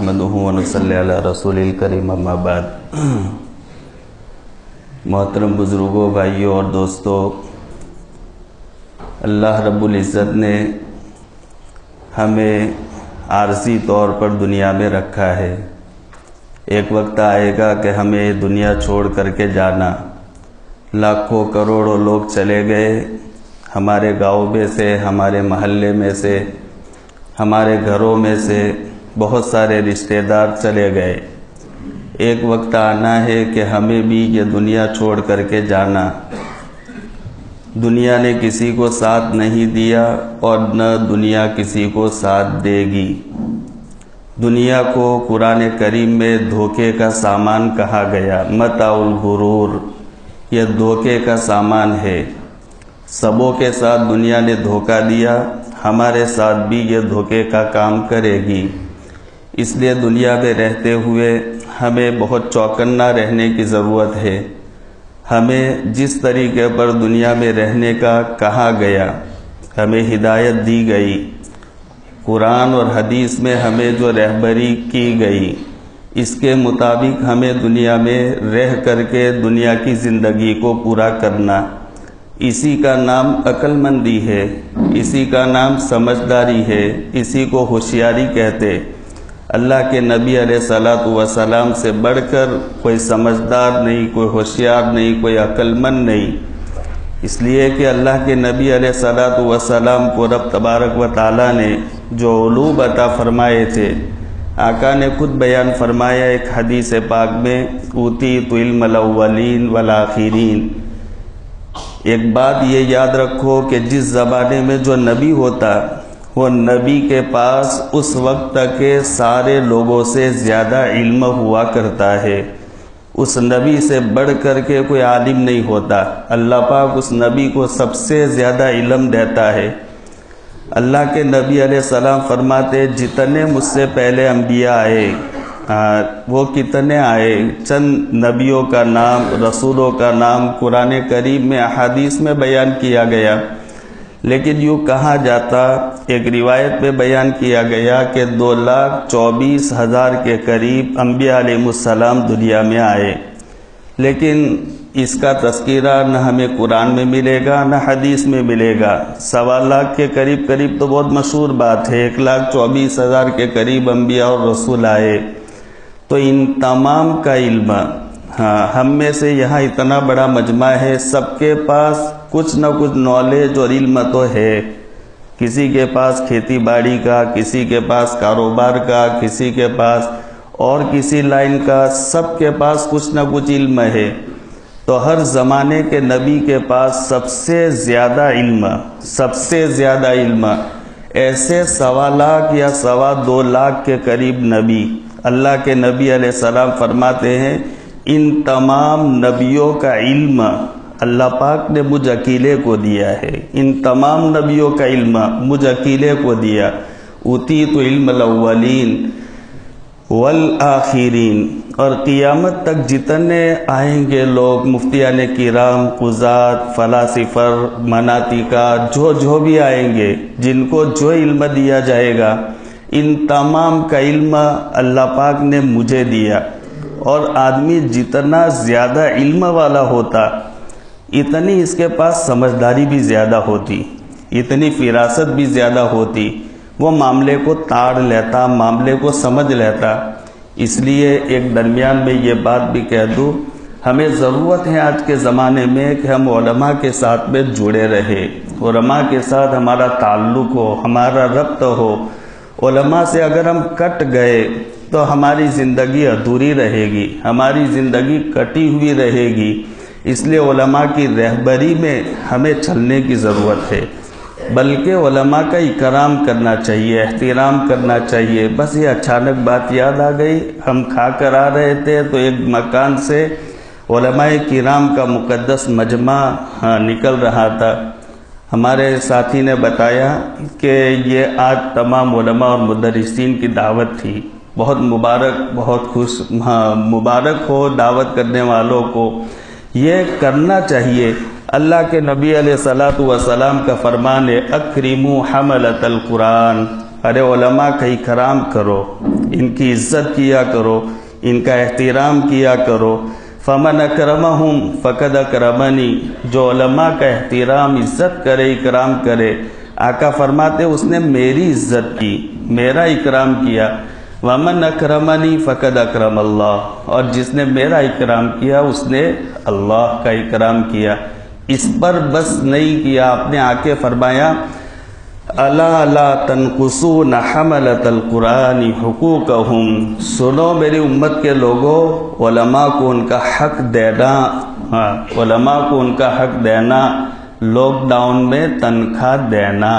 نحمدہ ونصلی علی رسول الکریم اما بعد۔ محترم بزرگوں، بھائیوں اور دوستوں، اللہ رب العزت نے ہمیں عارضی طور پر دنیا میں رکھا ہے۔ ایک وقت آئے گا کہ ہمیں دنیا چھوڑ کر کے جانا۔ لاکھوں کروڑوں لوگ چلے گئے، ہمارے گاؤں میں سے، ہمارے محلے میں سے، ہمارے گھروں میں سے بہت سارے رشتہ دار چلے گئے۔ ایک وقت آنا ہے کہ ہمیں بھی یہ دنیا چھوڑ کر کے جانا۔ دنیا نے کسی کو ساتھ نہیں دیا اور نہ دنیا کسی کو ساتھ دے گی۔ دنیا کو قرآن کریم میں دھوکے کا سامان کہا گیا، متاع الغرور، یہ دھوکے کا سامان ہے۔ سبوں کے ساتھ دنیا نے دھوکہ دیا، ہمارے ساتھ بھی یہ دھوکے کا کام کرے گی۔ اس لیے دنیا میں رہتے ہوئے ہمیں بہت چوکنا رہنے کی ضرورت ہے۔ ہمیں جس طریقے پر دنیا میں رہنے کا کہا گیا، ہمیں ہدایت دی گئی، قرآن اور حدیث میں ہمیں جو رہبری کی گئی، اس کے مطابق ہمیں دنیا میں رہ کر کے دنیا کی زندگی کو پورا کرنا۔ اسی کا نام عقل مندی ہے، اسی کا نام سمجھداری ہے، اسی کو ہوشیاری کہتے۔ اللہ کے نبی علیہ الصلوۃ والسلام سے بڑھ کر کوئی سمجھدار نہیں، کوئی ہوشیار نہیں، کوئی عقل مند نہیں۔ اس لیے کہ اللہ کے نبی علیہ الصلوۃ والسلام کو رب تبارک و تعالیٰ نے جو علوم عطا فرمائے تھے، آقا نے خود بیان فرمایا ایک حدیث پاک میں، اوتیت علم الاولین والآخرین۔ ایک بات یہ یاد رکھو کہ جس زمانے میں جو نبی ہوتا، وہ نبی کے پاس اس وقت تک کے سارے لوگوں سے زیادہ علم ہوا کرتا ہے۔ اس نبی سے بڑھ کر کے کوئی عالم نہیں ہوتا۔ اللہ پاک اس نبی کو سب سے زیادہ علم دیتا ہے۔ اللہ کے نبی علیہ السلام فرماتے، جتنے مجھ سے پہلے انبیاء آئے، وہ کتنے آئے، چند نبیوں کا نام، رسولوں کا نام قرآن کریم میں، احادیث میں بیان کیا گیا، لیکن یوں کہا جاتا، ایک روایت میں بیان کیا گیا کہ 2,24,000 کے قریب انبیاء علیہ السلام دنیا میں آئے، لیکن اس کا تذکرہ نہ ہمیں قرآن میں ملے گا نہ حدیث میں ملے گا۔ 1.25 لاکھ کے قریب تو بہت مشہور بات ہے، 1,24,000 کے قریب انبیاء اور رسول آئے۔ تو ان تمام کا علم، ہم میں سے یہاں اتنا بڑا مجمع ہے، سب کے پاس کچھ نہ کچھ نالج اور علم تو ہے۔ کسی کے پاس کھیتی باڑی کا، کسی کے پاس کاروبار کا، کسی کے پاس اور کسی لائن کا، سب کے پاس کچھ نہ کچھ علم ہے۔ تو ہر زمانے کے نبی کے پاس سب سے زیادہ علم، ایسے 1.25 لاکھ یا 2.25 لاکھ کے قریب نبی، اللہ کے نبی علیہ السلام فرماتے ہیں، ان تمام نبیوں کا علم اللہ پاک نے مجھ اکیلے کو دیا ہے۔ ان تمام نبیوں کا علم مجھ اکیلے کو دیا۔ اوتیت علم الاولین والآخرین۔ اور قیامت تک جتنے آئیں گے لوگ، مفتیان کرام، قضات، فلاسفر، مناطقہ، جو بھی آئیں گے، جن کو جو علم دیا جائے گا، ان تمام کا علم اللہ پاک نے مجھے دیا۔ اور آدمی جتنا زیادہ علم والا ہوتا، اتنی اس کے پاس سمجھداری بھی زیادہ ہوتی، اتنی فراست بھی زیادہ ہوتی، وہ معاملے کو تاڑ لیتا، معاملے کو سمجھ لیتا۔ اس لیے ایک درمیان میں یہ بات بھی کہہ دوں، ہمیں ضرورت ہے آج کے زمانے میں کہ ہم علماء کے ساتھ میں جڑے رہے، علماء کے ساتھ ہمارا تعلق ہو، ہمارا ربط ہو۔ علماء سے اگر ہم کٹ گئے تو ہماری زندگی ادھوری رہے گی، ہماری زندگی کٹی ہوئی رہے گی۔ اس لیے علماء کی رہبری میں ہمیں چلنے کی ضرورت ہے، بلکہ علماء کا اکرام کرنا چاہیے، احترام کرنا چاہیے۔ بس یہ اچانک بات یاد آ گئی، ہم کھا کر آ رہے تھے تو ایک مکان سے علماء کرام کا مقدس مجمع نکل رہا تھا۔ ہمارے ساتھی نے بتایا کہ یہ آج تمام علماء اور مدرسین کی دعوت تھی۔ بہت مبارک ہو دعوت کرنے والوں کو، یہ کرنا چاہیے۔ اللہ کے نبی علیہ الصلوۃ والسلام کا فرمان ہے، اکرموا حملۃ القرآن، ارے علماء کا اکرام کرو، ان کی عزت کیا کرو، ان کا احترام کیا کرو۔ فمن اکرمہم فقد اکرمنی، جو علماء کا احترام، عزت کرے، اکرام کرے، آقا فرماتے اس نے میری عزت کی، میرا اکرام کیا۔ ومن اکرمنی فقد اکرم اللہ، اور جس نے میرا اکرام کیا اس نے اللہ کا اکرام کیا۔ اس پر بس نہیں کیا، آپ نے آ کے فرمایا الا لا تنقصون حملۃ القرآن حقوقہم، سنو میری امت کے لوگوں، علماء کو ان کا حق دینا، علماء کو ان کا حق دینا، لاک ڈاؤن میں تنخواہ دینا،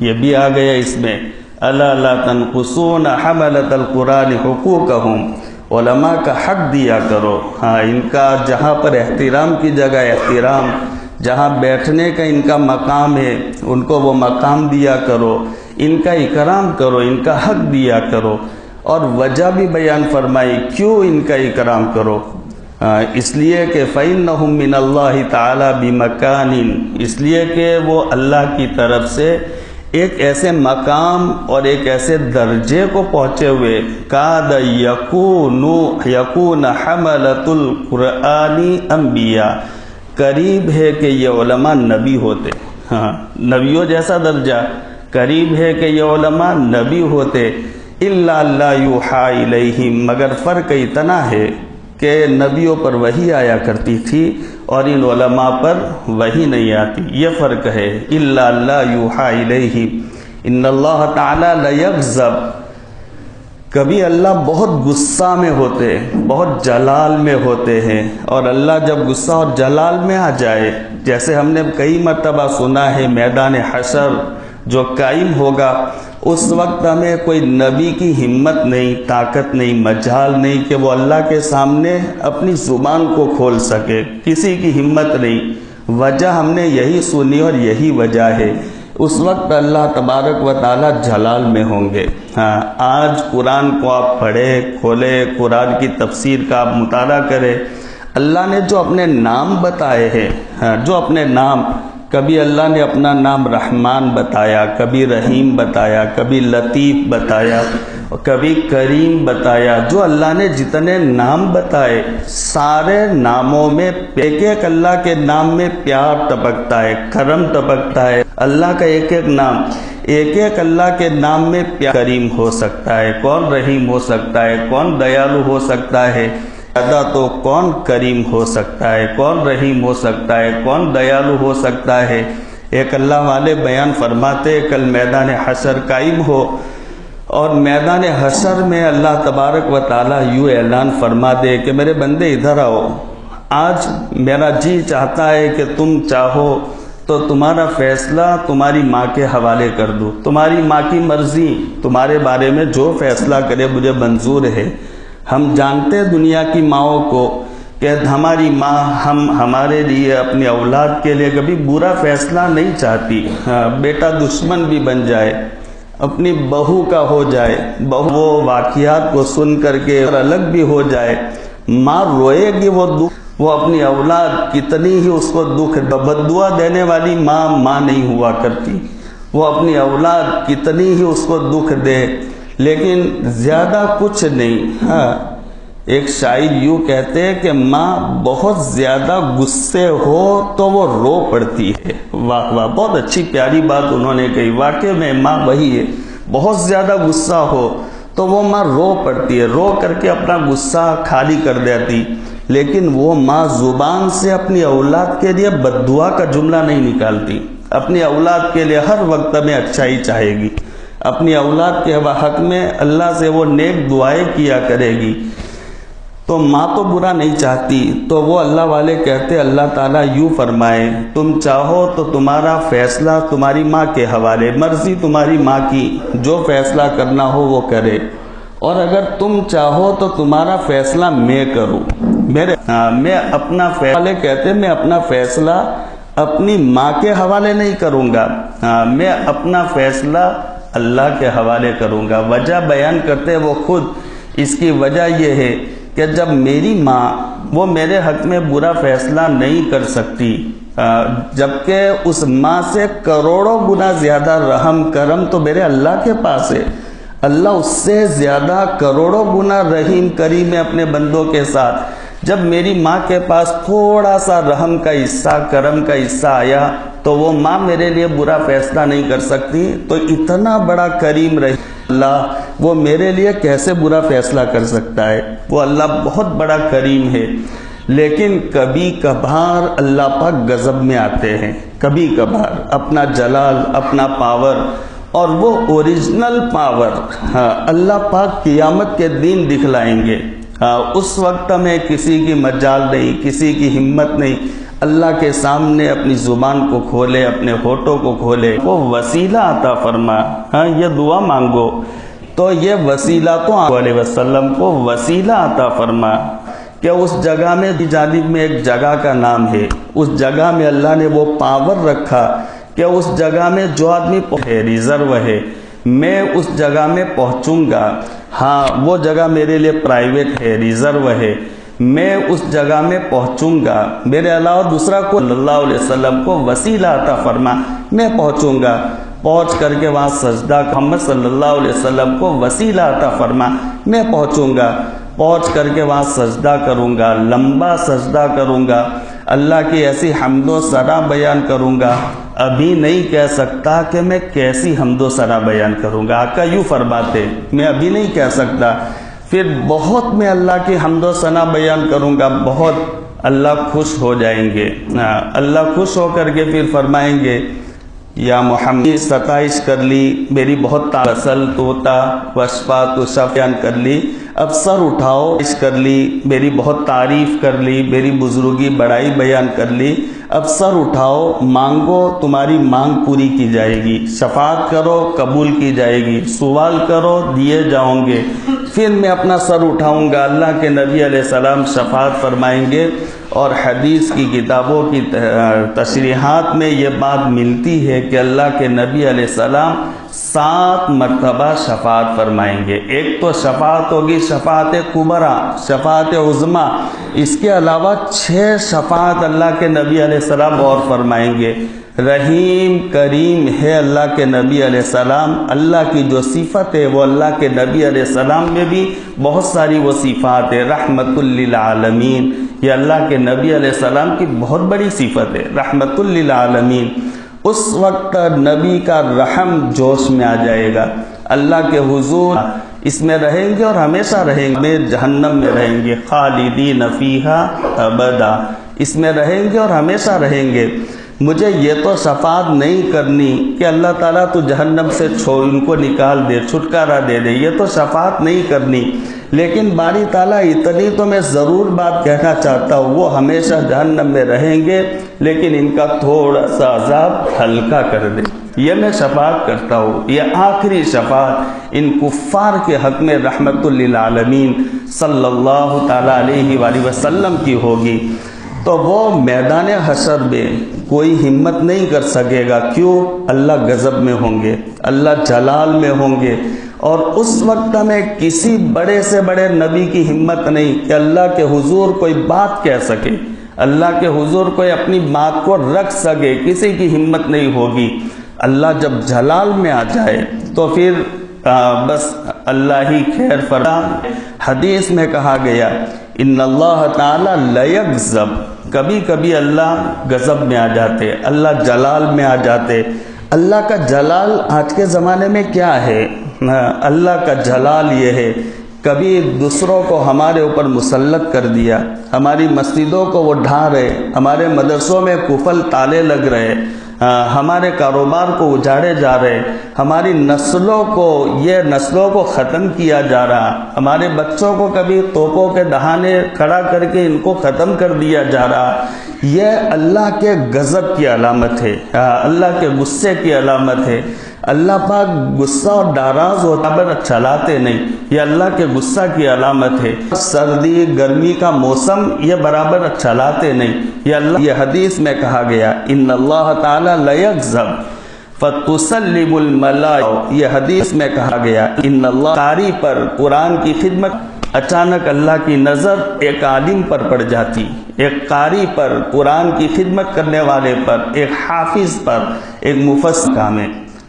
یہ بھی آ گیا اس میں، الا لا تنقصون حملۃ القرآن حقوقہم، علماء کا حق دیا کرو، ان کا جہاں پر احترام کی جگہ احترام، جہاں بیٹھنے کا ان کا مقام ہے ان کو وہ مقام دیا کرو، ان کا اکرام کرو، ان کا حق دیا کرو۔ اور وجہ بھی بیان فرمائی کیوں ان کا اکرام کرو، اس لیے کہ فَإِنَّهُم مِّنَ اللَّهِ تَعَالَى بِمَكَانٍ، اس لیے کہ وہ اللہ کی طرف سے ایک ایسے مقام اور ایک ایسے درجے کو پہنچے ہوئے، کاد یکون حملۃ القرآن انبیاء، قریب ہے کہ یہ علماء نبی ہوتے، نبیوں جیسا درجہ، قریب ہے کہ یہ علماء نبی ہوتے، الا لا یوحی الیہم، مگر فرق اتنا ہے کہ نبیوں پر وحی آیا کرتی تھی اور ان علماء پر وحی نہیں آتی، یہ فرق ہے، الا لا یوحی الیہم، ان اللہ تعالی لیغضب، کبھی اللہ بہت غصہ میں ہوتے، بہت جلال میں ہوتے ہیں، اور اللہ جب غصہ اور جلال میں آ جائے، جیسے ہم نے کئی مرتبہ سنا ہے میدان حشر جو قائم ہوگا، اس وقت ہمیں کوئی نبی کی ہمت نہیں، طاقت نہیں، مجال نہیں کہ وہ اللہ کے سامنے اپنی زبان کو کھول سکے، کسی کی ہمت نہیں۔ وجہ ہم نے یہی سنی اور یہی وجہ ہے، اس وقت اللہ تبارک و تعالی جلال میں ہوں گے۔ آج قرآن کو آپ پڑھیں، کھولیں، قرآن کی تفسیر کا آپ مطالعہ کریں، اللہ نے جو اپنے نام بتائے ہیں، جو اپنے نام، کبھی اللہ نے اپنا نام رحمان بتایا، کبھی رحیم بتایا، کبھی لطیف بتایا، کبھی کریم بتایا، جو اللہ نے جتنے نام بتائے سارے ناموں میں ایک ایک اللہ کے نام میں پیار ٹپکتا ہے، کرم ٹپکتا ہے، اللہ کا ایک ایک نام، ایک ایک اللہ کے نام میں پیار، کریم ہو سکتا ہے، کون رحیم ہو سکتا ہے، کون دیالو ہو سکتا ہے، زیادہ تو کون کریم ہو سکتا ہے، کون رحیم ہو سکتا ہے، کون دیالو ہو سکتا ہے۔ ایک اللہ والے بیان فرماتے کل میدان حشر قائم ہو، اور میدان حشر میں اللہ تبارک و تعالیٰ یوں اعلان فرما دے کہ میرے بندے ادھر آؤ، آج میرا جی چاہتا ہے کہ تم چاہو تو تمہارا فیصلہ تمہاری ماں کے حوالے کر دو، تمہاری ماں کی مرضی تمہارے بارے میں جو فیصلہ کرے مجھے منظور ہے۔ ہم جانتے دنیا کی ماؤں کو کہ ہماری ماں ہمارے لیے اپنی اولاد کے لیے کبھی برا فیصلہ نہیں چاہتی، بیٹا دشمن بھی بن جائے، اپنی بہو کا ہو جائے، بہو وہ واقعات کو سن کر کے الگ بھی ہو جائے، ماں روئے گی، وہ دکھ، وہ اپنی اولاد کتنی ہی اس کو دکھ، بد دعا دینے والی ماں نہیں ہوا کرتی، وہ اپنی اولاد کتنی ہی اس کو دکھ دے لیکن زیادہ کچھ نہیں۔ ایک شاعر یوں کہتے ہیں کہ ماں بہت زیادہ غصے ہو تو وہ رو پڑتی ہے۔ واہ واہ، بہت اچھی پیاری بات انہوں نے کہی، واقعی میں ماں وہی ہے، بہت زیادہ غصہ ہو تو وہ ماں رو پڑتی ہے، رو کر کے اپنا غصہ خالی کر دیتی، لیکن وہ ماں زبان سے اپنی اولاد کے لیے بد دعا کا جملہ نہیں نکالتی، اپنی اولاد کے لیے ہر وقت میں اچھائی چاہے گی، اپنی اولاد کے حق میں اللہ سے وہ نیک دعائیں کیا کرے گی۔ تو ماں تو برا نہیں چاہتی، تو وہ اللہ والے کہتے اللہ تعالیٰ یوں فرمائے تم چاہو تو تمہارا فیصلہ تمہاری ماں کے حوالے، مرضی تمہاری ماں کی، جو فیصلہ کرنا ہو وہ کرے، اور اگر تم چاہو تو تمہارا فیصلہ میں کروں، میں اپنا فیصلہ، کہتے میں اپنا فیصلہ اپنی ماں کے حوالے نہیں کروں گا، میں اپنا فیصلہ اللہ کے حوالے کروں گا۔ وجہ بیان کرتے وہ خود، اس کی وجہ یہ ہے کہ جب میری ماں وہ میرے حق میں برا فیصلہ نہیں کر سکتی، جبکہ اس ماں سے کروڑوں گنا زیادہ رحم کرم تو میرے اللہ کے پاس ہے، اللہ اس سے زیادہ کروڑوں گنا رحیم کریم ہے اپنے بندوں کے ساتھ۔ جب میری ماں کے پاس تھوڑا سا رحم کا حصہ، کرم کا حصہ آیا تو وہ ماں میرے لیے برا فیصلہ نہیں کر سکتی، تو اتنا بڑا کریم رحیم اللہ وہ میرے لیے کیسے برا فیصلہ کر سکتا ہے؟ وہ اللہ بہت بڑا کریم ہے۔ لیکن کبھی کبھار اللہ پاک غضب میں آتے ہیں، کبھی کبھار اپنا جلال، اپنا پاور، اور وہ اوریجنل پاور اللہ پاک قیامت کے دن دکھلائیں گے۔ اس وقت ہمیں کسی کی مجال نہیں، کسی کی ہمت نہیں، اللہ کے سامنے اپنی زبان کو کھولے، اپنے ہونٹوں کو کھولے، وہ وسیلہ عطا فرما، یہ دعا مانگو تو یہ وسیلہ تو علیہ وسلم کو وسیلہ عطا فرما کہ اس جگہ میں جانب میں ایک جگہ کا نام ہے، اس جگہ میں اللہ نے وہ پاور رکھا کہ اس جگہ میں جو آدمی ریزرو ہے، میں اس جگہ میں پہنچوں گا۔ ہاں وہ جگہ میرے لیے پرائیویٹ ہے، ریزرو ہے، میں اس جگہ میں پہنچوں گا، میرے علاوہ دوسرا کو صلی اللہ علیہ وسلم کو وسیلہ عطا فرما، میں پہنچوں گا، پہنچ کر کے وہاں سجدہ، محمد صلی اللہ علیہ وسلم کو وسیلہ عطا فرما، میں پہنچوں گا، پہنچ کر کے وہاں سجدہ کروں گا، لمبا سجدہ کروں گا، اللہ کی ایسی حمد و ثنا بیان کروں گا، ابھی نہیں کہہ سکتا کہ میں کیسی حمد و ثنا بیان کروں گا۔ آقا یوں فرماتے، میں ابھی نہیں کہہ سکتا، پھر بہت میں اللہ کی حمد و ثنا بیان کروں گا، بہت اللہ خوش ہو جائیں گے۔ اللہ خوش ہو کر کے پھر فرمائیں گے یا محمد ستائش کر لی میری، بہت تاثل توتا وشفا تو بیان کر لی، اب سر اٹھاؤ، کر لی میری، بہت تعریف کر لی میری، بزرگی بڑائی بیان کر لی، اب سر اٹھاؤ، مانگو تمہاری مانگ پوری کی جائے گی، شفاعت کرو قبول کی جائے گی، سوال کرو دیے جاؤں گے۔ پھر میں اپنا سر اٹھاؤں گا، اللہ کے نبی علیہ السلام شفاعت فرمائیں گے، اور حدیث کی کتابوں کی تشریحات میں یہ بات ملتی ہے کہ اللہ کے نبی علیہ السلام 7 مرتبہ شفاعت فرمائیں گے۔ ایک تو شفاعت ہوگی شفاعت کبریٰ، شفاعت عظمیٰ، اس کے علاوہ 6 شفاعت اللہ کے نبی علیہ السلام اور فرمائیں گے۔ رحیم کریم ہے اللہ کے نبی علیہ السلام، اللہ کی جو صفت ہے وہ اللہ کے نبی علیہ السلام میں بھی بہت ساری وہ صفات ہے۔ رحمت للعالمین، یہ اللہ کے نبی علیہ السلام کی بہت بڑی صفت ہے، رحمت للعالمین۔ اس وقت نبی کا رحم جوش میں آ جائے گا، اللہ کے حضور اس میں رہیں گے اور ہمیشہ رہیں گے، جہنم میں رہیں گے، خالدین فیہا ابدا، اس میں رہیں گے اور ہمیشہ رہیں گے۔ مجھے یہ تو شفاعت نہیں کرنی کہ اللہ تعالیٰ تو جہنم سے چھوڑ ان کو نکال دے، چھٹکارا دے دے، یہ تو شفاعت نہیں کرنی، لیکن باری تعالیٰ اتنی تو میں ضرور بات کہنا چاہتا ہوں، وہ ہمیشہ جہنم میں رہیں گے لیکن ان کا تھوڑا سا عذاب ہلکا کر دے، یہ میں شفاعت کرتا ہوں۔ یہ آخری شفاعت ان کفار کے حق میں رحمت للعالمین صلی اللہ تعالیٰ علیہ وآلہ وسلم کی ہوگی۔ تو وہ میدان حشر میں کوئی ہمت نہیں کر سکے گا، کیوں؟ اللہ غضب میں ہوں گے، اللہ جلال میں ہوں گے، اور اس وقت ہمیں کسی بڑے سے بڑے نبی کی ہمت نہیں کہ اللہ کے حضور کوئی بات کہہ سکے، اللہ کے حضور کوئی اپنی بات کو رکھ سکے، کسی کی ہمت نہیں ہوگی۔ اللہ جب جلال میں آ جائے تو پھر بس اللہ ہی خیر فرما۔ حدیث میں کہا گیا ان اللہ تعالی لیغضب، کبھی کبھی اللہ غضب میں آ جاتے، اللہ جلال میں آ جاتے۔ اللہ کا جلال آج کے زمانے میں کیا ہے؟ اللہ کا جلال یہ ہے، کبھی دوسروں کو ہمارے اوپر مسلط کر دیا، ہماری مسجدوں کو وہ ڈھا رہے، ہمارے مدرسوں میں قفل تالے لگ رہے، ہمارے کاروبار کو اجاڑے جا رہے، ہماری نسلوں کو ختم کیا جا رہا، ہمارے بچوں کو کبھی توپوں کے دہانے کھڑا کر کے ان کو ختم کر دیا جا رہا۔ یہ اللہ کے غضب کی علامت ہے، اللہ کے غصے کی علامت ہے۔ اللہ پاک غصہ اور ناراض ہوتا ہے، چلاتے نہیں، یہ اللہ کے غصہ کی علامت ہے۔ سردی گرمی کا موسم یہ برابر چلاتے نہیں، یہ حدیث میں کہا گیا ان اللہ تعالی لیغضب فتسلم الملائکہ، یہ حدیث میں کہا گیا ان اللہ قاری پر قرآن کی خدمت، اچانک اللہ کی نظر ایک عالم پر پڑ جاتی، ایک قاری پر، قرآن کی خدمت کرنے والے پر، ایک حافظ پر، ایک مفسر کا میں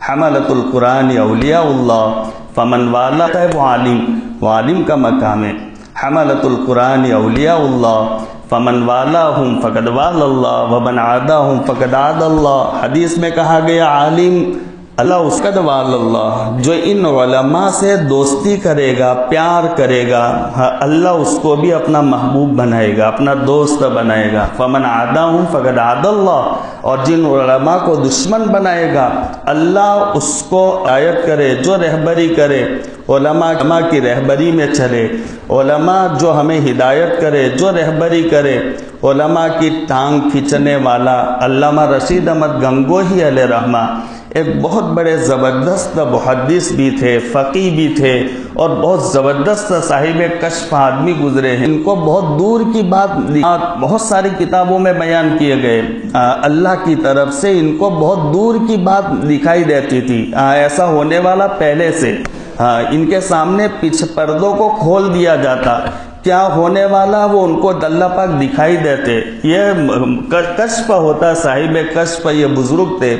حملۃ القرآن اولیاء اللہ فمن والا ہے وہ عالم کا مقام ہے. حملۃ القرآن اولیاء اللہ فمن والاہم فقد والا اللہ ومن عاداہم فقد عاد اللہ. حدیث میں کہا گیا عالم اللہ اس کا والا اللہ، جو ان علماء سے دوستی کرے گا، پیار کرے گا، اللہ اس کو بھی اپنا محبوب بنائے گا، اپنا دوست بنائے گا. فمن عاداہم فقد عاد اللہ، اور جن علماء کو دشمن بنائے گا اللہ اس کو ہدایت کرے، جو رہبری کرے، علماء کی رہبری میں چلے، علماء جو ہمیں ہدایت کرے، جو رہبری کرے، علماء کی ٹانگ کھینچنے والا علامہ رشید احمد گنگوہی علیہ رحمہ ایک بہت بڑے زبردست محدث بھی تھے، فقیہ بھی تھے، اور بہت زبردست صاحب کشف آدمی گزرے ہیں. ان کو بہت دور کی بات بہت ساری کتابوں میں بیان کیے گئے. اللہ کی طرف سے ان کو بہت دور کی بات دکھائی دیتی تھی. ایسا ہونے والا پہلے سے ان کے سامنے پیچھے پردوں کو کھول دیا جاتا، کیا ہونے والا وہ ان کو اللہ پاک دکھائی دیتے. یہ کشف ہوتا، صاحب کشف یہ بزرگ تھے،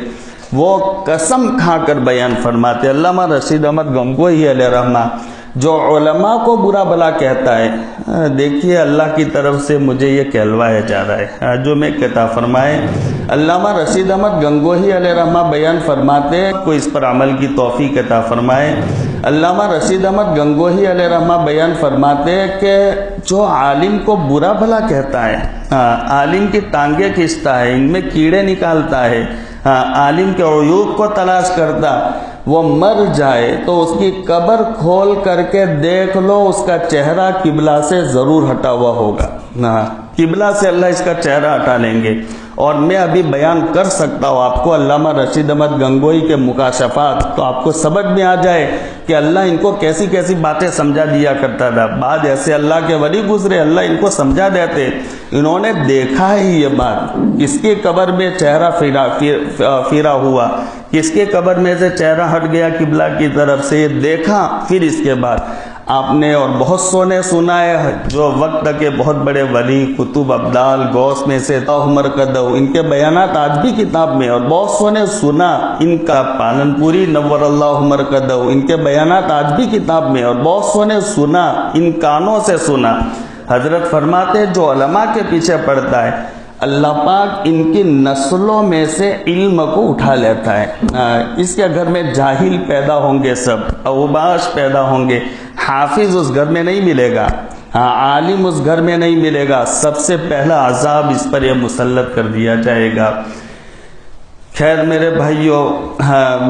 وہ قسم کھا کر بیان فرماتے. علامہ رشید احمد گنگوہی علیہ رحمہ جو علماء کو برا بلا کہتا ہے، دیکھیے اللہ کی طرف سے مجھے یہ کہلوایا جا رہا ہے جو میں کہتا فرمائے. علامہ رشید احمد گنگوہی علیہ رحمہ بیان فرماتے، کوئی اس پر عمل کی توفیق عطا فرمائے. علامہ رشید احمد گنگوہی علیہ رحمہ بیان فرماتے کہ جو عالم کو برا بھلا کہتا ہے، عالم کی ٹانگیں کھینچتا ہے، ان میں کیڑے نکالتا ہے، عالم کے عیوب کو تلاش کرتا، وہ مر جائے تو اس کی قبر کھول کر کے دیکھ لو، اس کا چہرہ قبلہ سے ضرور ہٹا ہوا ہوگا. قبلہ سے اللہ اس کا چہرہ ہٹا لیں گے. اور میں ابھی بیان کر سکتا ہوں آپ کو علامہ رشید احمد گنگوہی کے مکاشفات، تو آپ کو سمجھ میں آ جائے کہ اللہ ان کو کیسی کیسی باتیں سمجھا دیا کرتا تھا. بعد ایسے اللہ کے ولی گزرے، اللہ ان کو سمجھا دیتے. انہوں نے دیکھا ہی یہ بات، کس کی قبر میں چہرہ پھیرا ہوا، کس کے قبر میں سے چہرہ ہٹ گیا قبلہ کی طرف سے، دیکھا. پھر اس کے بعد آپ نے اور بہت سو نے سنا ہے، جو وقت کے بہت بڑے ولی، قطب، ابدال، غوث میں سے عمر قدو، ان کے بیانات آج بھی کتاب میں، اور بہت سو نے سنا ان کا. پالن پوری نور اللہ عمر قدو، ان کے بیانات آج بھی کتاب میں، اور بہت سو نے سنا، ان کانوں سے سنا. حضرت فرماتے جو علماء کے پیچھے پڑتا ہے اللہ پاک ان کی نسلوں میں سے علم کو اٹھا لیتا ہے. اس کے گھر میں جاہل پیدا ہوں گے، سب اوباش پیدا ہوں گے، حافظ اس گھر میں نہیں ملے گا، عالم اس گھر میں نہیں ملے گا. سب سے پہلا عذاب اس پر یہ مسلط کر دیا جائے گا. خیر میرے بھائیوں،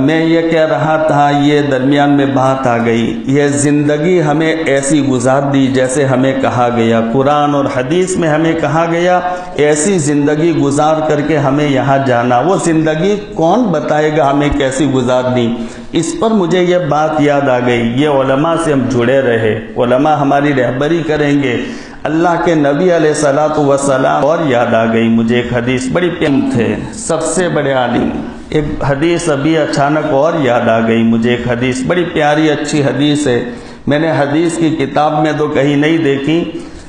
میں یہ کہہ رہا تھا، یہ درمیان میں بات آ گئی. یہ زندگی ہمیں ایسی گزار دی جیسے ہمیں کہا گیا، قرآن اور حدیث میں ہمیں کہا گیا ایسی زندگی گزار کر کے ہمیں یہاں جانا. وہ زندگی کون بتائے گا ہمیں کیسی گزارنی؟ اس پر مجھے یہ بات یاد آ گئی. یہ علماء سے ہم جڑے رہے، علماء ہماری رہبری کریں گے، اللہ کے نبی علیہ الصلوۃ والسلام. اور یاد آ گئی مجھے ایک حدیث، بڑی پیارا تھے، سب سے بڑے عالم. ایک حدیث ابھی اچانک اور یاد آ گئی مجھے، ایک حدیث بڑی پیاری اچھی حدیث ہے. میں نے حدیث کی کتاب میں تو کہیں نہیں دیکھی،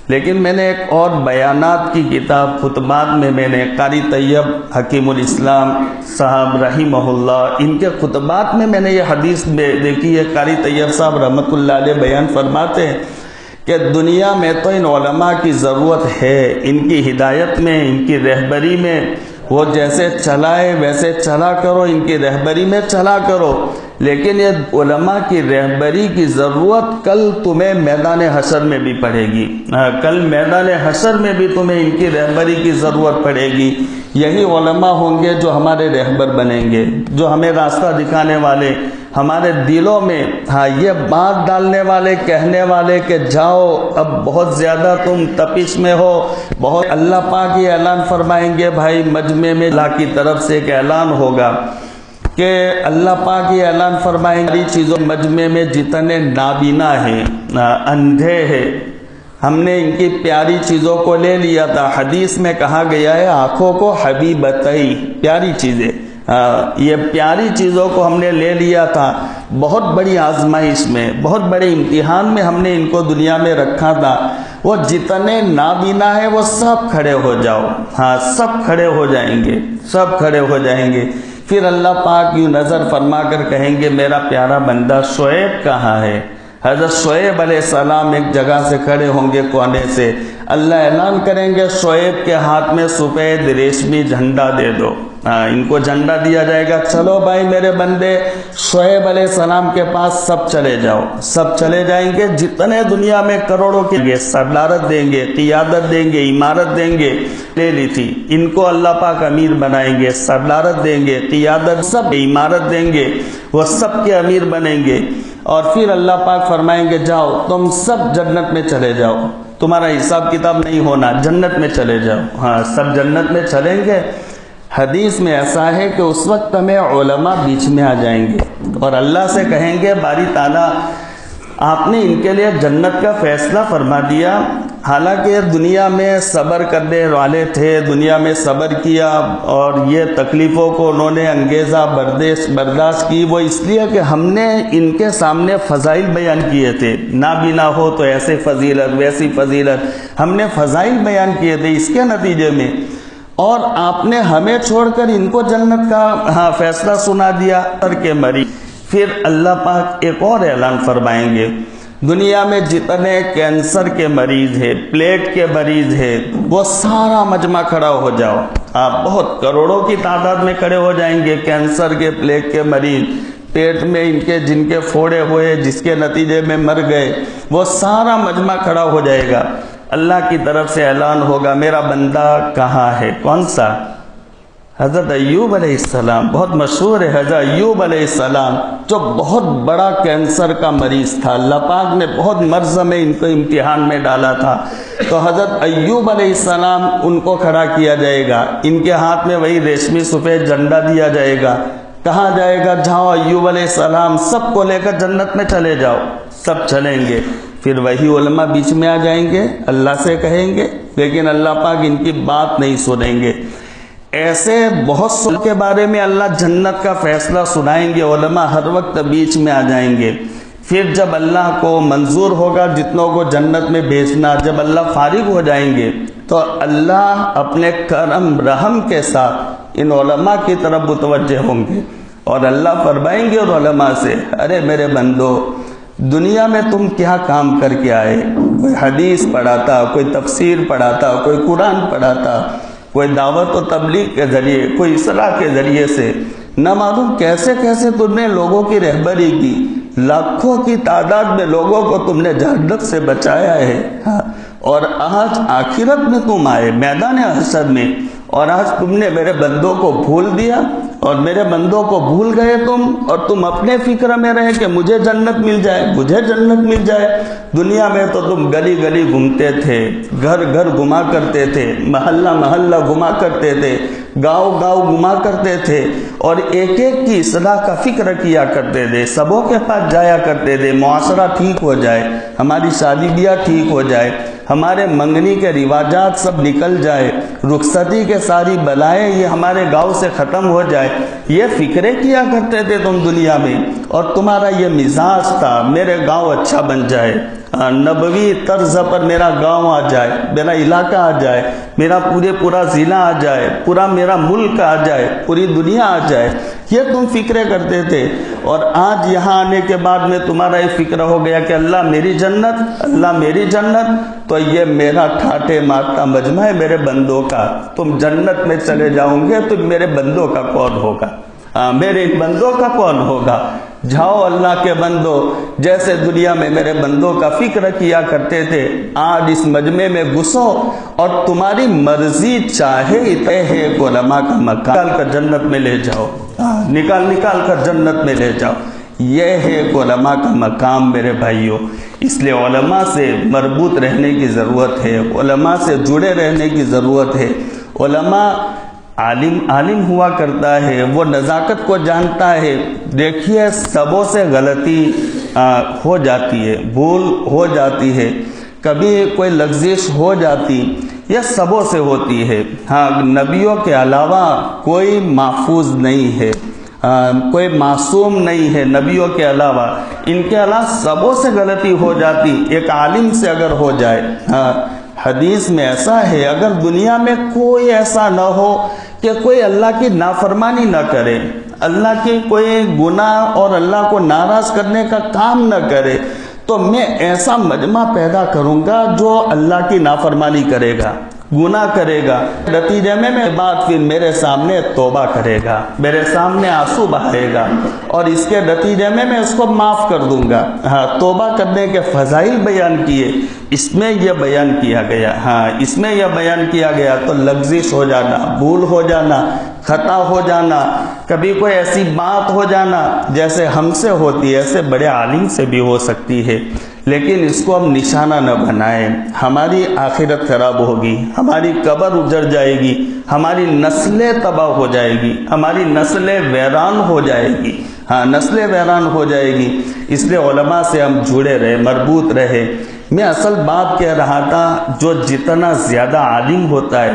لیکن میں نے ایک اور بیانات کی کتاب خطبات میں نے قاری طیب حکیم الاسلام صاحب رحمہ اللہ، ان کے خطبات میں نے یہ حدیث دیکھی ہے. قاری طیب صاحب رحمۃ اللہ علیہ بیان فرماتے ہیں کہ دنیا میں تو ان علماء کی ضرورت ہے، ان کی ہدایت میں، ان کی رہبری میں، وہ جیسے چلائے ویسے چلا کرو، ان کی رہبری میں چلا کرو. لیکن یہ علماء کی رہبری کی ضرورت کل تمہیں میدان حشر میں بھی پڑے گی. کل میدان حشر میں بھی تمہیں ان کی رہبری کی ضرورت پڑے گی. یہی علماء ہوں گے جو ہمارے رہبر بنیں گے، جو ہمیں راستہ دکھانے والے، ہمارے دلوں میں یہ بات ڈالنے والے، کہنے والے کہ جاؤ اب بہت زیادہ تم تپش میں ہو. بہت اللہ پاک یہ اعلان فرمائیں گے، بھائی مجمع میں اللہ کی طرف سے ایک اعلان ہوگا کہ اللہ پاک یہ اعلان فرمائیں گے چیزوں مجمع میں جتنے نابینا ہیں، اندھے ہیں، ہم نے ان کی پیاری چیزوں کو لے لیا تھا. حدیث میں کہا گیا ہے آنکھوں کو حبیبتئی، پیاری چیزیں، یہ پیاری چیزوں کو ہم نے لے لیا تھا. بہت بڑی آزمائش میں، بہت بڑے امتحان میں ہم نے ان کو دنیا میں رکھا تھا. وہ جتنے نابینا ہیں وہ سب کھڑے ہو جاؤ، سب کھڑے ہو جائیں گے، سب کھڑے ہو جائیں گے. پھر اللہ پاک یوں نظر فرما کر کہیں گے میرا پیارا بندہ شعیب کہاں ہے؟ حضرت شعیب علیہ السلام ایک جگہ سے کھڑے ہوں گے کونے سے، اللہ اعلان کریں گے شعیب کے ہاتھ میں سفید ریشمی جھنڈا دے دو۔ ان کو جھنڈا دیا جائے گا، چلو بھائی میرے بندے شعیب علیہ السلام کے پاس سب چلے جاؤ۔ سب چلے جائیں گے، جتنے دنیا میں کروڑوں کے صدارت دیں گے، قیادت دیں گے، عمارت دیں گے، لے لی تھی، ان کو اللہ پاک امیر بنائیں گے، صدارت دیں گے، قیادت سب عمارت دیں گے، وہ سب کے امیر بنیں گے۔ اور پھر اللہ پاک فرمائیں گے جاؤ تم سب جنت میں چلے جاؤ، تمہارا حساب کتاب نہیں ہونا، جنت میں چلے جاؤ۔ ہاں سب جنت میں چلیں گے۔ حدیث میں ایسا ہے کہ اس وقت ہمیں علماء بیچ میں آ جائیں گے اور اللہ سے کہیں گے باری تعالیٰ آپ نے ان کے لیے جنت کا فیصلہ فرما دیا، حالانکہ دنیا میں صبر کرنے والے تھے، دنیا میں صبر کیا اور یہ تکلیفوں کو انہوں نے انگیزہ برداشت کی، وہ اس لیے کہ ہم نے ان کے سامنے فضائل بیان کیے تھے، نابینا ہو تو ایسے فضیلت ویسی فضیلت، ہم نے فضائل بیان کیے تھے اس کے نتیجے میں، اور آپ نے ہمیں چھوڑ کر ان کو جنت کا فیصلہ سنا دیا کر کے مری۔ پھر اللہ پاک ایک اور اعلان فرمائیں گے، دنیا میں جتنے کینسر کے مریض ہیں، پلیٹ کے مریض ہیں، وہ سارا مجمع کھڑا ہو جاؤ۔ آپ بہت کروڑوں کی تعداد میں کھڑے ہو جائیں گے، کینسر کے، پلیٹ کے مریض، پیٹ میں ان کے جن کے پھوڑے ہوئے جس کے نتیجے میں مر گئے، وہ سارا مجمع کھڑا ہو جائے گا۔ اللہ کی طرف سے اعلان ہوگا میرا بندہ کہاں ہے؟ کون سا؟ حضرت ایوب علیہ السلام، بہت مشہور ہے حضرت ایوب علیہ السلام، جو بہت بڑا کینسر کا مریض تھا، اللہ پاک نے بہت مرض میں ان کو امتحان میں ڈالا تھا، تو حضرت ایوب علیہ السلام ان کو کھڑا کیا جائے گا، ان کے ہاتھ میں وہی ریشمی سفید جھنڈا دیا جائے گا، کہا جائے گا جاؤ ایوب علیہ السلام سب کو لے کر جنت میں چلے جاؤ۔ سب چلیں گے، پھر وہی علماء بیچ میں آ جائیں گے، اللہ سے کہیں گے، لیکن اللہ پاک ان کی بات نہیں سنیں گے۔ ایسے بہت سے کے بارے میں اللہ جنت کا فیصلہ سنائیں گے، علماء ہر وقت بیچ میں آ جائیں گے۔ پھر جب اللہ کو منظور ہوگا جتنوں کو جنت میں بھیجنا، جب اللہ فارغ ہو جائیں گے تو اللہ اپنے کرم رحم کے ساتھ ان علماء کی طرف متوجہ ہوں گے اور اللہ فرمائیں گے اور علماء سے، ارے میرے بندو دنیا میں تم کیا کام کر کے آئے؟ کوئی حدیث پڑھاتا، کوئی تفسیر پڑھاتا، کوئی قرآن پڑھاتا، کوئی دعوت و تبلیغ کے ذریعے، کوئی اصلاح کے ذریعے سے، نہ معلوم کیسے کیسے تم نے لوگوں کی رہبری کی، لاکھوں کی تعداد میں لوگوں کو تم نے جہنم سے بچایا ہے، اور آج آخرت میں تم آئے میدان حشر میں، اور آج تم نے میرے بندوں کو بھول دیا، اور میرے بندوں کو بھول گئے تم، اور تم اپنے فکر میں رہے کہ مجھے جنت مل جائے، مجھے جنت مل جائے۔ دنیا میں تو تم گلی گلی گھومتے تھے، گھر گھر گھما کرتے تھے، محلہ محلہ گھما کرتے تھے، گاؤں گاؤں گھما کرتے تھے، اور ایک ایک کی اصلاح کا فکر کیا کرتے تھے، سبوں کے پاس جایا کرتے تھے، معاشرہ ٹھیک ہو جائے، ہماری شادی بیاہ ٹھیک ہو جائے، ہمارے منگنی کے رواجات سب نکل جائے، رخصتی کے ساری بلائیں یہ ہمارے گاؤں سے ختم ہو جائے، یہ فکریں کیا کرتے تھے تم دنیا میں، اور تمہارا یہ مزاج تھا میرے گاؤں اچھا بن جائے، نبوی طرز پر میرا گاؤں آ جائے، میرا علاقہ آ جائے، میرا پورا ضلع آ جائے، پورا میرا ملک آ جائے، پوری دنیا آ جائے، یہ تم فکریں کرتے تھے۔ اور آج یہاں آنے کے بعد میں تمہارا یہ فکر ہو گیا کہ اللہ میری جنت، اللہ میری جنت، تو یہ میرا ٹھاٹے مارتا مجمع ہے میرے بندوں کا، تم جنت میں چلے جاؤں گے تو میرے بندوں کا کون ہوگا؟ میرے بندوں کا کون ہوگا؟ جاؤ اللہ کے بندو، جیسے دنیا میں میرے بندوں کا فکر کیا کرتے تھے، آج اس مجمع میں گھسو اور تمہاری مرضی چاہے ہے علماء کا مکان نکال کر جنت میں لے جاؤ، نکال کر جنت میں لے جاؤ۔ یہ ہے علماء کا مقام میرے بھائیوں، اس لیے علماء سے مربوط رہنے کی ضرورت ہے، علماء سے جڑے رہنے کی ضرورت ہے۔ علماء عالم ہوا کرتا ہے، وہ نزاکت کو جانتا ہے۔ دیکھیے سبوں سے غلطی ہو جاتی ہے، بھول ہو جاتی ہے، کبھی کوئی لغزش ہو جاتی، یہ سبوں سے ہوتی ہے۔ ہاں، نبیوں کے علاوہ کوئی محفوظ نہیں ہے، کوئی معصوم نہیں ہے نبیوں کے علاوہ، ان کے علاوہ سبوں سے غلطی ہو جاتی، ایک عالم سے اگر ہو جائے، حدیث میں ایسا ہے اگر دنیا میں کوئی ایسا نہ ہو کہ کوئی اللہ کی نافرمانی نہ کرے، اللہ کی کوئی گناہ اور اللہ کو ناراض کرنے کا کام نہ کرے، تو میں ایسا مجمع پیدا کروں گا جو اللہ کی نافرمانی کرے گا، گناہ کرے گا، نتیجے میں بعد پھر میرے سامنے توبہ کرے گا، میرے سامنے آنسو بہائے گا، اور اس کے نتیجے میں اس کو معاف کر دوں گا۔ ہاں، توبہ کرنے کے فضائل بیان کیے، اس میں یہ بیان کیا گیا، اس میں یہ بیان کیا گیا تو لغزش ہو جانا، بھول ہو جانا، خطا ہو جانا، کبھی کوئی ایسی بات ہو جانا جیسے ہم سے ہوتی ہے، ایسے بڑے عالم سے بھی ہو سکتی ہے، لیکن اس کو ہم نشانہ نہ بنائیں۔ ہماری آخرت خراب ہوگی، ہماری قبر اجڑ جائے گی، ہماری نسلیں تباہ ہو جائے گی، ہماری نسلیں ویران ہو جائے گی، نسلیں ویران ہو جائے گی۔ اس لیے علماء سے ہم جڑے رہے، مربوط رہے۔ میں اصل بات کہہ رہا تھا، جو جتنا زیادہ عالم ہوتا ہے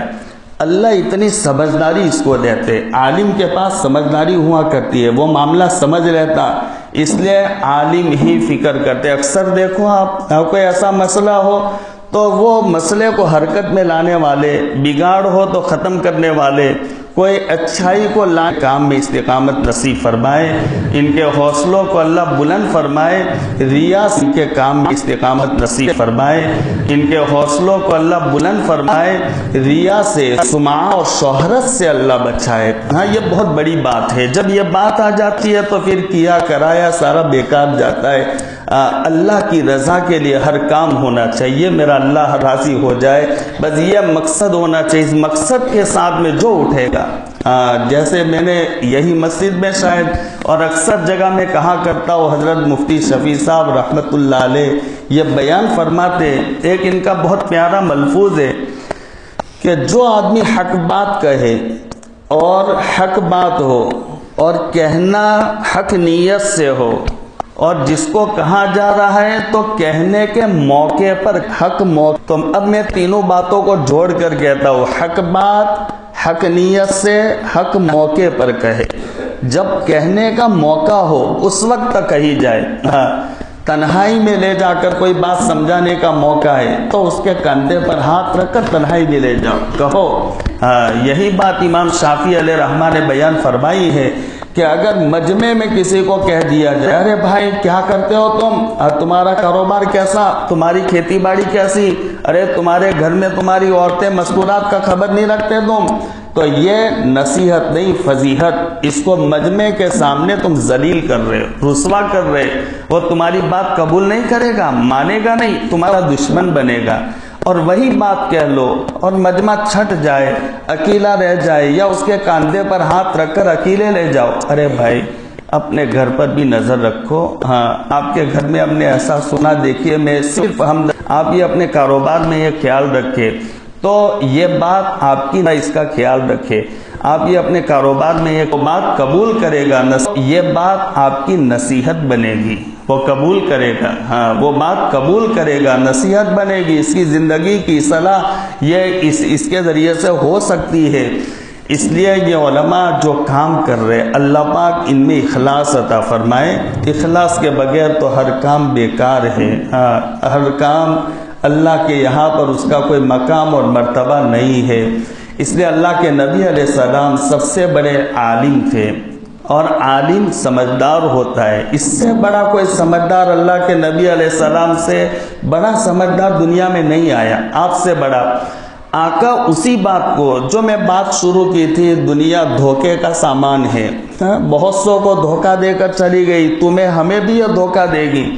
اللہ اتنی سمجھداری اس کو دیتے، عالم کے پاس سمجھداری ہوا کرتی ہے، وہ معاملہ سمجھ لیتا، اس لیے عالم ہی فکر کرتے۔ اکثر دیکھو آپ کوئی ایسا مسئلہ ہو تو وہ مسئلے کو حرکت میں لانے والے، بگاڑ ہو تو ختم کرنے والے، کوئی اچھائی کو کام میں استقامت نصیب فرمائے، ان کے حوصلوں کو اللہ بلند فرمائے، ریا کے کام میں استقامت نصیب فرمائے، ان کے حوصلوں کو اللہ بلند فرمائے، ریا سے، سمعہ اور شہرت سے اللہ بچائے۔ یہ بہت بڑی بات ہے، جب یہ بات آ جاتی ہے تو پھر کیا کرایا سارا بیکار جاتا ہے۔ اللہ کی رضا کے لیے ہر کام ہونا چاہیے، میرا اللہ راضی ہو جائے، بس یہ مقصد ہونا چاہیے۔ اس مقصد کے ساتھ میں جو اٹھے گا، جیسے میں نے یہی مسجد میں شاید اور اکثر جگہ میں کہا کرتا ہوں، حضرت مفتی شفیع صاحب رحمت اللہ علیہ یہ بیان فرماتے، ایک ان کا بہت پیارا ملفوظ ہے کہ جو آدمی حق بات کہے اور حق بات ہو اور کہنا حق نیت سے ہو، اور جس کو کہا جا رہا ہے تو کہنے کے موقع پر حق موقع، تو اب میں تینوں باتوں کو جوڑ کر کہتا ہوں، حق بات حق نیت سے حق موقع پر کہے، جب کہنے کا موقع ہو اس وقت تک کہی جائے۔ تنہائی میں لے جا کر کوئی بات سمجھانے کا موقع ہے تو اس کے کندھے پر ہاتھ رکھ کر تنہائی میں لے جاؤ، کہو۔ یہی بات امام شافعی علیہ رحمہ نے بیان فرمائی ہے کہ اگر مجمع میں کسی کو کہہ دیا جائے، ارے بھائی کیا کرتے ہو تم، تمہارا کاروبار کیسا، تمہاری کھیتی باڑی کیسی، ارے تمہارے گھر میں تمہاری عورتیں مذکورات کا خبر نہیں رکھتے تم، تو یہ نصیحت نہیں، فضیحت۔ اس کو مجمع کے سامنے تم ذلیل کر رہے ہو، رسوا کر رہے، وہ تمہاری بات قبول نہیں کرے گا، مانے گا نہیں، تمہارا دشمن بنے گا۔ اور وہی بات کہہ لو اور مجمع چھٹ جائے، اکیلا رہ جائے، یا اس کے کاندھے پر ہاتھ رکھ کر اکیلے لے جاؤ، ارے بھائی اپنے گھر پر بھی نظر رکھو۔ آپ کے گھر میں ہم نے ایسا سنا، دیکھیے میں صرف آپ یہ اپنے کاروبار میں یہ خیال رکھے، تو یہ بات آپ کی، اس کا خیال رکھے، آپ یہ اپنے کاروبار میں یہ بات قبول کرے گا، یہ بات آپ کی نصیحت بنے گی، وہ قبول کرے گا، وہ بات قبول کرے گا، نصیحت بنے گی، اس کی زندگی کی اصلاح یہ اس کے ذریعے سے ہو سکتی ہے۔ اس لیے یہ علماء جو کام کر رہے، اللہ پاک ان میں اخلاص عطا فرمائے۔ اخلاص کے بغیر تو ہر کام بیکار ہے، ہر کام اللہ کے یہاں پر اس کا کوئی مقام اور مرتبہ نہیں ہے۔ اس لیے اللہ کے نبی علیہ السلام سب سے بڑے عالم تھے، اور عالم سمجھدار ہوتا ہے، اس سے بڑا کوئی سمجھدار اللہ کے نبی علیہ السلام سے بڑا سمجھدار دنیا میں نہیں آیا، آپ سے بڑا۔ آقا اسی بات کو، جو میں بات شروع کی تھی، دنیا دھوکے کا سامان ہے، بہت سو کو دھوکہ دے کر چلی گئی، تمہیں ہمیں بھی یہ دھوکہ دے گی۔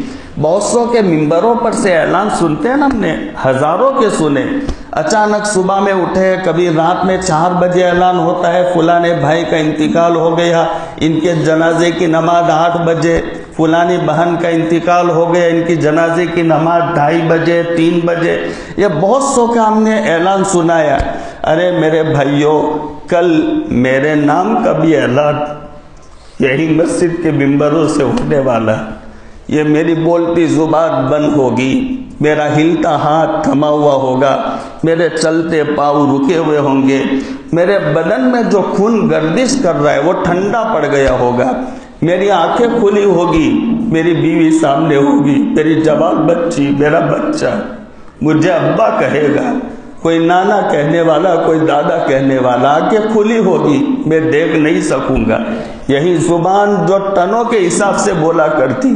بہت سو کے ممبروں پر سے اعلان سنتے ہیں نا، ہم نے ہزاروں کے سنے، اچانک صبح میں اٹھے، کبھی رات میں 4 بجے اعلان ہوتا ہے فلانے بھائی کا انتقال ہو گیا، ان کے جنازے کی نماز 8 بجے، فلانی بہن کا انتقال ہو گیا، ان کی جنازے کی نماز 2:30 بجے، 3 بجے، یہ بہت سو کا ہم نے اعلان سنایا۔ ارے میرے بھائیوں، کل میرے نام کا بھی اعلان یہی مسجد کے ممبروں سے ہونے والا، یہ میری بولتی زبان بند ہوگی، میرا ہلتا ہاتھ تھما ہوا ہوگا، میرے چلتے پاؤں رکے ہوئے ہوں گے، میرے بدن میں جو خون گردش کر رہا ہے وہ ٹھنڈا پڑ گیا ہوگا، میری آنکھیں کھلی ہوگی، میری بیوی سامنے ہوگی، میری جوان بچی، میرا بچہ، مجھے ابا کہے گا، کوئی نانا کہنے والا، کوئی دادا کہنے والا، آنکھیں کھلی ہوگی، میں دیکھ نہیں سکوں گا۔ یہی زبان جو ٹنوں کے حساب سے بولا کرتی،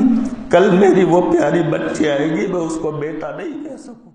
کل میری وہ پیاری بچی آئے گی، میں اس کو بیٹا نہیں کہہ سکوں۔